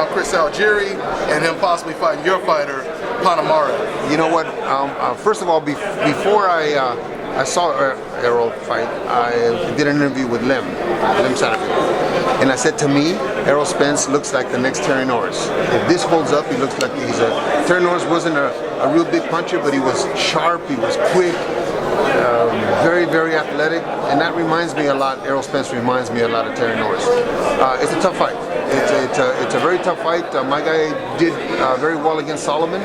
now Chris Algieri and him possibly fighting your fighter, Panamara? You know what? First of all, before I saw Errol fight, I did an interview with Lim Satterfield. And I said, to me, Errol Spence looks like the next Terry Norris. If this holds up, he looks like Terry Norris wasn't a real big puncher, but he was sharp, he was quick, very, very athletic, and that reminds me a lot. Errol Spence reminds me a lot of Terry Norris. It's a tough fight. It's a very tough fight. My guy did very well against Solomon,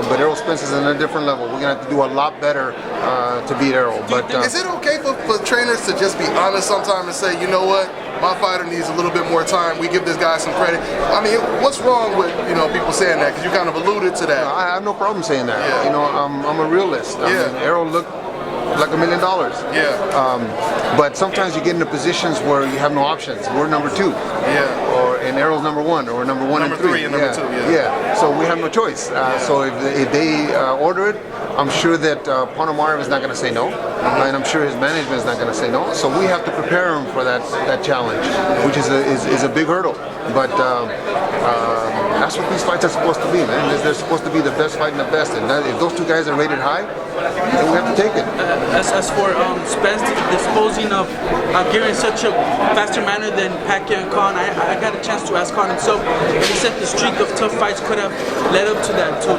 but Errol Spence is on a different level. We're gonna have to do a lot better to beat Errol. But is it okay for trainers to just be honest sometimes and say, you know what, my fighter needs a little bit more time. We give this guy some credit. I mean, what's wrong with people saying that? Because you kind of alluded to that. I have no problem saying that. Yeah. You know, I'm a realist. I mean, Errol looked like $1 million. Yeah. But sometimes you get into positions where you have no options. We're number 2. Yeah. And Errol's number 1, or number 1 and 3. Number 3 and number 2. Yeah. So we have no choice. So if they order it, I'm sure that Panamara is not going to say no, and I'm sure his management is not going to say no. So we have to prepare him for that challenge, which is a big hurdle. But that's what these fights are supposed to be, man. They're supposed to be the best fighting the best, and if those two guys are rated high, then we have to take it. As for Spence disposing of Algieri in such a faster manner than Pacquiao and Khan, I got a chance to ask Khan himself, and he said the streak of tough fights could have led up to that, to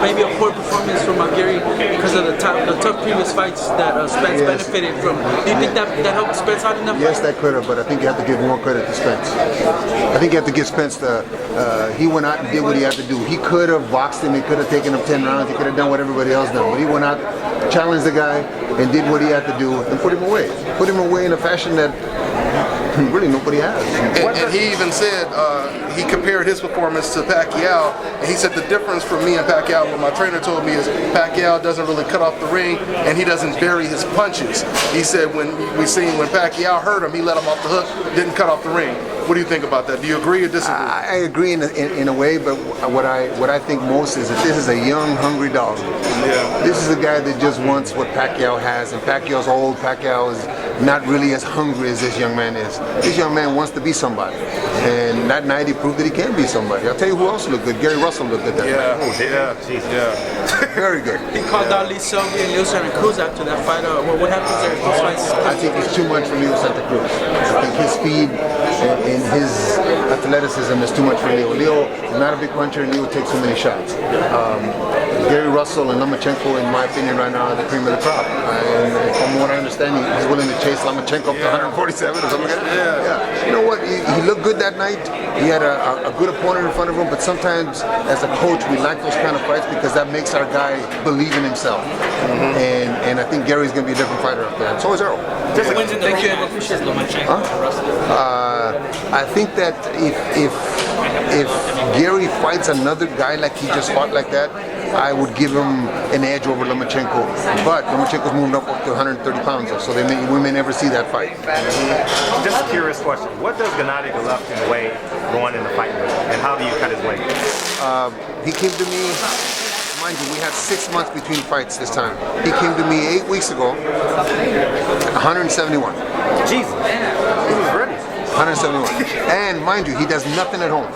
maybe a poor performance from Algieri because of the tough previous fights that Spence benefited from. Do you think that helped Spence out enough? Yes, that could have, but I think you have to give more credit to Spence. I think you have to give Spence he went out and did what he had to do. He could have boxed him, he could have taken him 10 rounds, he could have done what everybody else done, but he went out, challenged the guy, and did what he had to do, and put him away. Put him away in a fashion that really nobody has. And he even said, he compared his performance to Pacquiao, and he said the difference for me and Pacquiao, what my trainer told me, is Pacquiao doesn't really cut off the ring, and he doesn't bury his punches. He said when Pacquiao hurt him, he let him off the hook, didn't cut off the ring. What do you think about that? Do you agree or disagree? I agree in a way, but what I think most is that this is a young, hungry dog. Yeah. This is a guy that just wants what Pacquiao has, and Pacquiao's old. Pacquiao is not really as hungry as this young man is. This young man wants to be somebody, and that night he proved that he can be somebody. I'll tell you who else looked good. Gary Russell looked good that night. Yeah. Very good. He called out Lee Selby and Leo Santa Cruz after that fight. What happens there? Those fights? I think it's too much for Leo Santa Cruz. I think his speed and his athleticism is too much for Leo. Leo is not a big puncher, and Leo takes so many shots. Gary Russell and Lomachenko, in my opinion, right now are the cream of the crop. And from what I understand, he's willing to chase Lomachenko up to 147 or something like that. Yeah. You know what? He looked good that night. He had a good opponent in front of him, but sometimes as a coach, we like those kind of fights because that makes our guy believe in himself. And I think Gary's going to be a different fighter up there. And so is Errol. Thank you. I appreciate Lomachenko. I think that if Gary fights another guy like he just fought like that, I would give him an edge over Lomachenko. But Lomachenko's moved up to 130 pounds, so we may never see that fight. Just a curious question. What does Gennady Golovkin weigh going in the fight, and how do you cut his weight? He came to me, mind you, we had 6 months between fights this time. He came to me 8 weeks ago, 171. Jesus, he was ready. 171. And mind you, he does nothing at home.